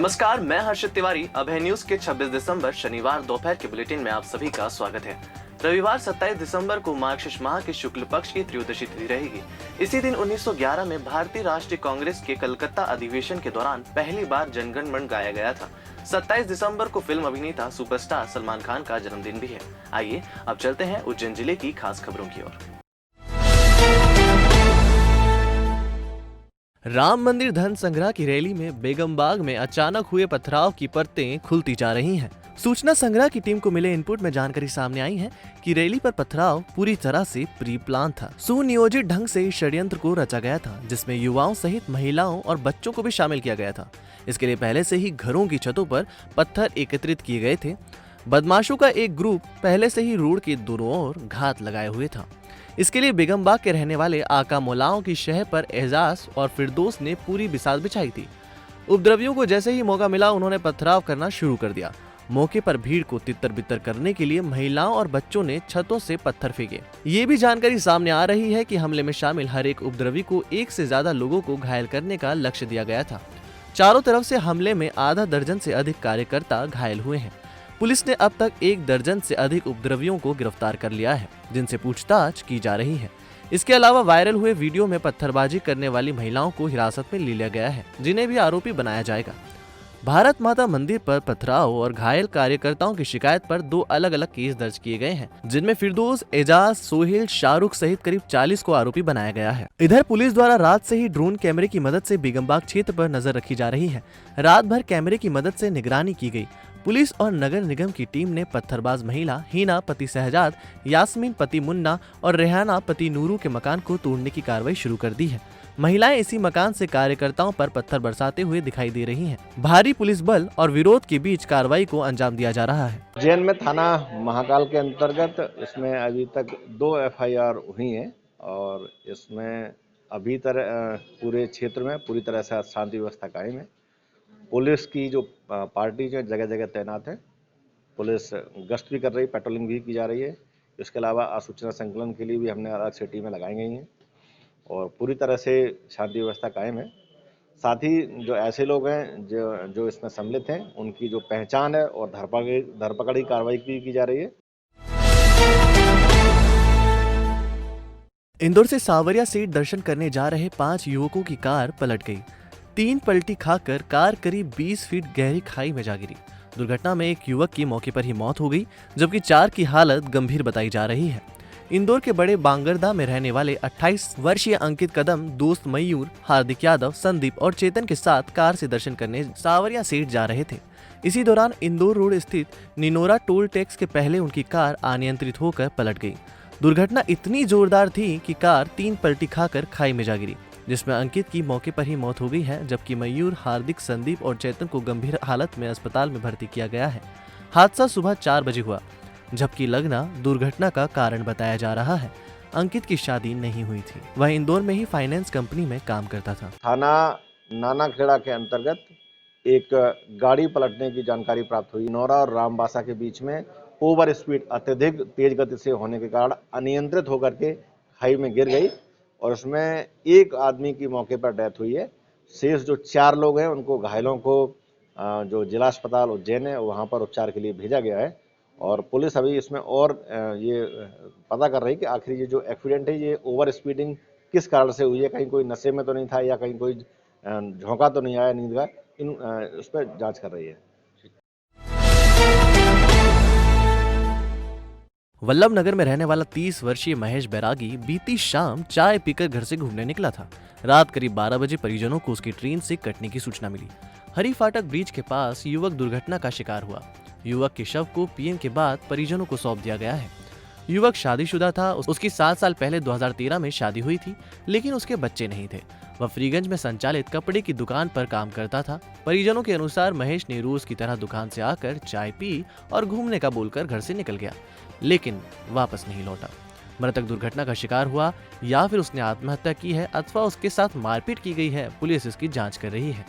नमस्कार, मैं हर्षित तिवारी। अभय न्यूज के 26 दिसंबर शनिवार दोपहर के बुलेटिन में आप सभी का स्वागत है। रविवार 27 दिसंबर को मार्गशीर्ष माह के शुक्ल पक्ष की त्रयोदशी तिथि रहेगी। इसी दिन 1911 में भारतीय राष्ट्रीय कांग्रेस के कलकत्ता अधिवेशन के दौरान पहली बार जनगण मन गाया गया था। 27 दिसंबर को फिल्म अभिनेता सुपरस्टार सलमान खान का जन्मदिन भी है। आइए अब चलते हैं उज्जैन जिले की खास खबरों की ओर। राम मंदिर धन संग्रह की रैली में बेगमबाग में अचानक हुए पथराव की परतें खुलती जा रही हैं। सूचना संग्रह की टीम को मिले इनपुट में जानकारी सामने आई है कि रैली पर पथराव पूरी तरह से प्री प्लान था। सुनियोजित ढंग से इस षड्यंत्र को रचा गया था, जिसमें युवाओं सहित महिलाओं और बच्चों को भी शामिल किया गया था। इसके लिए पहले से ही घरों की छतों पर पत्थर एकत्रित किए गए थे। बदमाशों का एक ग्रुप पहले से ही रोड के दोनों ओर घात लगाए हुए था। इसके लिए बेगमबाग के रहने वाले आका मोलाओं की शह पर एजाज और फिरदौस ने पूरी बिसात बिछाई थी। उपद्रवियों को जैसे ही मौका मिला, उन्होंने पथराव करना शुरू कर दिया। मौके पर भीड़ को तितर बितर करने के लिए महिलाओं और बच्चों ने छतों से पत्थर फेंके। ये भी जानकारी सामने आ रही है कि हमले में शामिल हर एक उपद्रवी को एक से ज्यादा लोगों को घायल करने का लक्ष्य दिया गया था। चारों तरफ से हमले में आधा दर्जन से अधिक कार्यकर्ता घायल हुए हैं। पुलिस ने अब तक 1 दर्जन से अधिक उपद्रवियों को गिरफ्तार कर लिया है, जिनसे पूछताछ की जा रही है। इसके अलावा वायरल हुए वीडियो में पत्थरबाजी करने वाली महिलाओं को हिरासत में ले लिया गया है, जिन्हें भी आरोपी बनाया जाएगा। भारत माता मंदिर पर पथराव और घायल कार्यकर्ताओं की शिकायत पर 2 अलग अलग केस दर्ज किए गए हैं, जिनमें फिरदौस, एजाज, सोहेल, शाहरुख सहित करीब 40 को आरोपी बनाया गया है। इधर पुलिस द्वारा रात से ही ड्रोन कैमरे की मदद से बेगमबाग क्षेत्र पर नजर रखी जा रही है। रात भर कैमरे की मदद से निगरानी की गई। पुलिस और नगर निगम की टीम ने पत्थरबाज महिला हीना पति शहजाद, यास्मीन पति मुन्ना और रेहाना पति नूरू के मकान को तोड़ने की कार्रवाई शुरू कर दी है। महिलाएं इसी मकान से कार्यकर्ताओं पर पत्थर बरसाते हुए दिखाई दे रही हैं। भारी पुलिस बल और विरोध के बीच कार्रवाई को अंजाम दिया जा रहा है। उज्जैन में थाना महाकाल के अंतर्गत इसमें अभी तक 2 FIR हुई हैं और इसमें अभी पूरे क्षेत्र में पूरी तरह से शांति व्यवस्था कायम है। पुलिस की जो पार्टी जो जगह जगह तैनात है, पुलिस गश्त भी कर रही, पेट्रोलिंग भी की जा रही है। इसके अलावा आसूचना संकलन के लिए भी हमने अलग से टीमें लगाई गई हैं और पूरी तरह से शांति व्यवस्था कायम है। साथ ही जो ऐसे लोग हैं जो इसमें सम्मिलित हैं, उनकी जो पहचान है और धरपकड़ की कार्रवाई की जा रही है। इंदौर से सावरिया सीट दर्शन करने जा रहे 5 युवकों की कार पलट गई। 3 पलटी खाकर कार करीब 20 फीट गहरी खाई में जा गिरी। दुर्घटना में एक युवक की मौके पर ही मौत हो गई, जबकि 4 की हालत गंभीर बताई जा रही है। इंदौर के बड़े बांगरदा में रहने वाले 28 वर्षीय अंकित कदम दोस्त मयूर, हार्दिक यादव, संदीप और चेतन के साथ कार से दर्शन करने सावरिया सीट जा रहे थे। इसी दौरान इंदौर रोड स्थित निनोरा टोल टैक्स के पहले उनकी कार अनियंत्रित होकर पलट गई। दुर्घटना इतनी जोरदार थी कि कार 3 पलटी खाकर खाई में जा गिरी, जिसमें अंकित की मौके पर ही मौत हो गई है, जबकि मयूर, हार्दिक, संदीप और चेतन को गंभीर हालत में अस्पताल में भर्ती किया गया है। हादसा सुबह 4 बजे हुआ, जबकि लगना दुर्घटना का कारण बताया जा रहा है। अंकित की शादी नहीं हुई थी, वह इंदौर में ही फाइनेंस कंपनी में काम करता था। थाना नानाखेड़ा के अंतर्गत एक गाड़ी पलटने की जानकारी प्राप्त हुई। नौरा और रामबासा के बीच में ओवर स्पीड अत्यधिक तेज गति से होने के कारण अनियंत्रित होकर के खाई में गिर गई और उसमें एक आदमी की मौके पर डेथ हुई है। शेष जो 4 लोग हैं, उनको घायलों को जो जिला अस्पताल उज्जैन है वहाँ पर उपचार के लिए भेजा गया है और पुलिस अभी इसमें और ये पता कर रही है कि आखिर ये जो एक्सीडेंट है, ये ओवर स्पीडिंग किस कारण से हुई है। कहीं कोई नशे में तो नहीं था या कहीं कोई झोंका तो नहीं आया नींद का, उस पर जाँच कर रही है। वल्लभ नगर में रहने वाला 30 वर्षीय महेश बैरागी बीती शाम चाय पीकर घर से घूमने निकला था। रात करीब 12 बजे परिजनों को उसकी ट्रेन से कटने की सूचना मिली। हरी फाटक ब्रिज के पास युवक दुर्घटना का शिकार हुआ। युवक के शव को पीएम के बाद परिजनों को सौंप दिया गया है। युवक शादीशुदा था। उसकी 7 साल पहले 2013 में शादी हुई थी, लेकिन उसके बच्चे नहीं थे। वह फ्रीगंज में संचालित कपड़े की दुकान पर काम करता था। परिजनों के अनुसार महेश ने रोज की तरह दुकान से आकर चाय पी और घूमने का बोलकर घर से निकल गया, लेकिन वापस नहीं लौटा। मृतक दुर्घटना का शिकार हुआ या फिर उसने आत्महत्या की है अथवा उसके साथ मारपीट की गई है, पुलिस इसकी जांच कर रही है।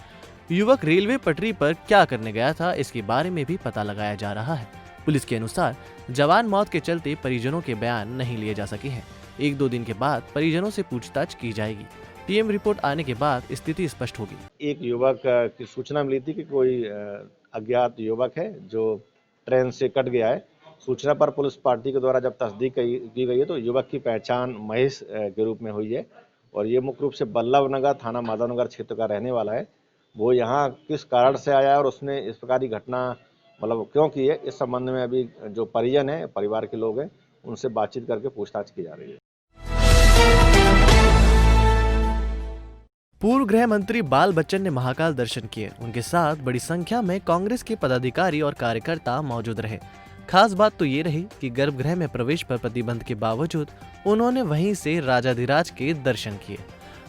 युवक रेलवे पटरी पर क्या करने गया था, इसके बारे में भी पता लगाया जा रहा है। पुलिस के अनुसार जवान मौत के चलते परिजनों के बयान नहीं लिए जा सके हैं। 1-2 दिन के बाद परिजनों से पूछताछ की जाएगी। पीएम रिपोर्ट आने के बाद स्थिति स्पष्ट होगी। एक युवक की सूचना मिली थी कि कोई अज्ञात युवक है जो ट्रेन से कट गया है। सूचना पर पुलिस पार्टी के द्वारा जब तस्दीक की गई है तो युवक की पहचान महेश के रूप में हुई है और ये मुख्य रूप से बल्लभ नगर थाना माधवनगर क्षेत्र का रहने वाला है। वो यहाँ किस कारण से आया है और उसने इस प्रकार की घटना मतलब क्यों की है, इस संबंध में अभी जो परिजन है, परिवार के लोग हैं, उनसे बातचीत करके पूछताछ की जा रही है। पूर्व गृह मंत्री बाल बच्चन ने महाकाल दर्शन किए। उनके साथ बड़ी संख्या में कांग्रेस के पदाधिकारी और कार्यकर्ता मौजूद रहे। खास बात तो ये रही कि गर्भगृह में प्रवेश पर प्रतिबंध के बावजूद उन्होंने वहीं से राजाधिराज के दर्शन किए।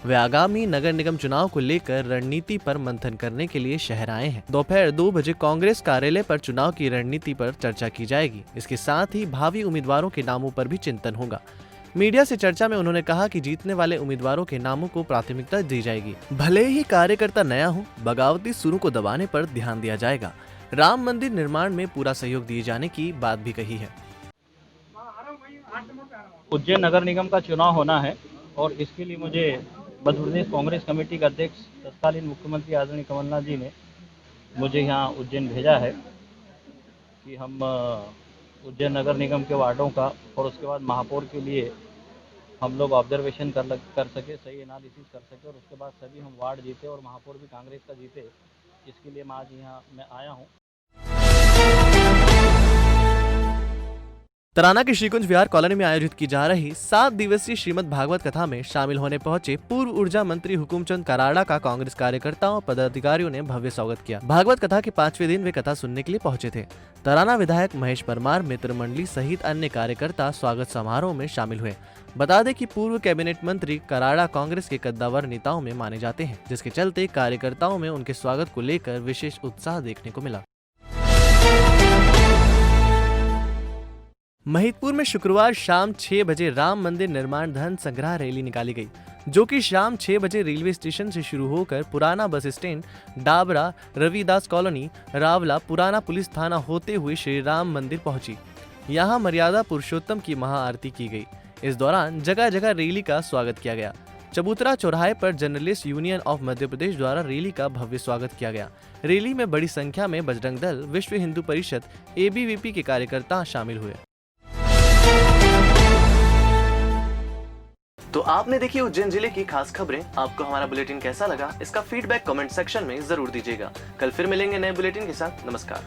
वे आगामी नगर निगम चुनाव को लेकर रणनीति पर मंथन करने के लिए शहर आए हैं। दोपहर 2 बजे कांग्रेस कार्यालय पर चुनाव की रणनीति पर चर्चा की जाएगी। इसके साथ ही भावी उम्मीदवारों के नामों पर भी चिंतन होगा। मीडिया से चर्चा में उन्होंने कहा कि जीतने वाले उम्मीदवारों के नामों को प्राथमिकता दी जाएगी। भले ही कार्यकर्ता नया हो, बगावती सुरों को दबाने पर ध्यान दिया जाएगा। राम मंदिर निर्माण में पूरा सहयोग दिए जाने की बात भी कही है। उज्जैन नगर निगम का चुनाव होना है और इसके लिए मुझे मध्य प्रदेश कांग्रेस कमेटी का अध्यक्ष तत्कालीन मुख्यमंत्री आदरणीय कमलनाथ जी ने मुझे यहाँ उज्जैन भेजा है कि हम उज्जैन नगर निगम के वार्डों का और उसके बाद महापौर के लिए हम लोग ऑब्जर्वेशन कर सके, सही एनालिसिस कर सके और उसके बाद सभी हम वार्ड जीते और महापौर भी कांग्रेस का जीते। इसके लिए मैं आज यहाँ मैं आया हूँ। तराना के श्रीकुंज विहार कॉलोनी में आयोजित की जा रही 7 दिवसीय श्रीमद् भागवत कथा में शामिल होने पहुंचे पूर्व ऊर्जा मंत्री हुकुमचंद कराड़ा का कांग्रेस कार्यकर्ताओं और पदाधिकारियों ने भव्य स्वागत किया। भागवत कथा के 5वें दिन वे कथा सुनने के लिए पहुंचे थे। तराना विधायक महेश परमार, मित्र मंडली सहित अन्य कार्यकर्ता स्वागत समारोह में शामिल हुए। बता दें कि पूर्व कैबिनेट मंत्री कराड़ा कांग्रेस के कद्दावर नेताओं में माने जाते हैं, जिसके चलते कार्यकर्ताओं में उनके स्वागत को लेकर विशेष उत्साह देखने को मिला। महिदपुर में शुक्रवार शाम 6 बजे राम मंदिर निर्माण धन संग्रह रैली निकाली गई, जो कि शाम 6 बजे रेलवे स्टेशन से शुरू होकर पुराना bus stand, Dabra, Ravidas colony, Rawla, पुराना पुलिस थाना होते हुए श्री राम मंदिर पहुंची। यहां मर्यादा पुरुषोत्तम की महाआरती की गई। इस दौरान जगह जगह रैली का स्वागत किया गया। चबूतरा चौराहे पर journalist union of Madhya Pradesh द्वारा रैली का भव्य स्वागत किया गया। रैली में बड़ी संख्या में बजरंग दल, विश्व हिंदू परिषद, ABVP के कार्यकर्ता शामिल हुए। तो आपने देखी उज्जैन जिले की खास खबरें। आपको हमारा बुलेटिन कैसा लगा, इसका फीडबैक कमेंट सेक्शन में जरूर दीजिएगा। कल फिर मिलेंगे नए बुलेटिन के साथ। नमस्कार।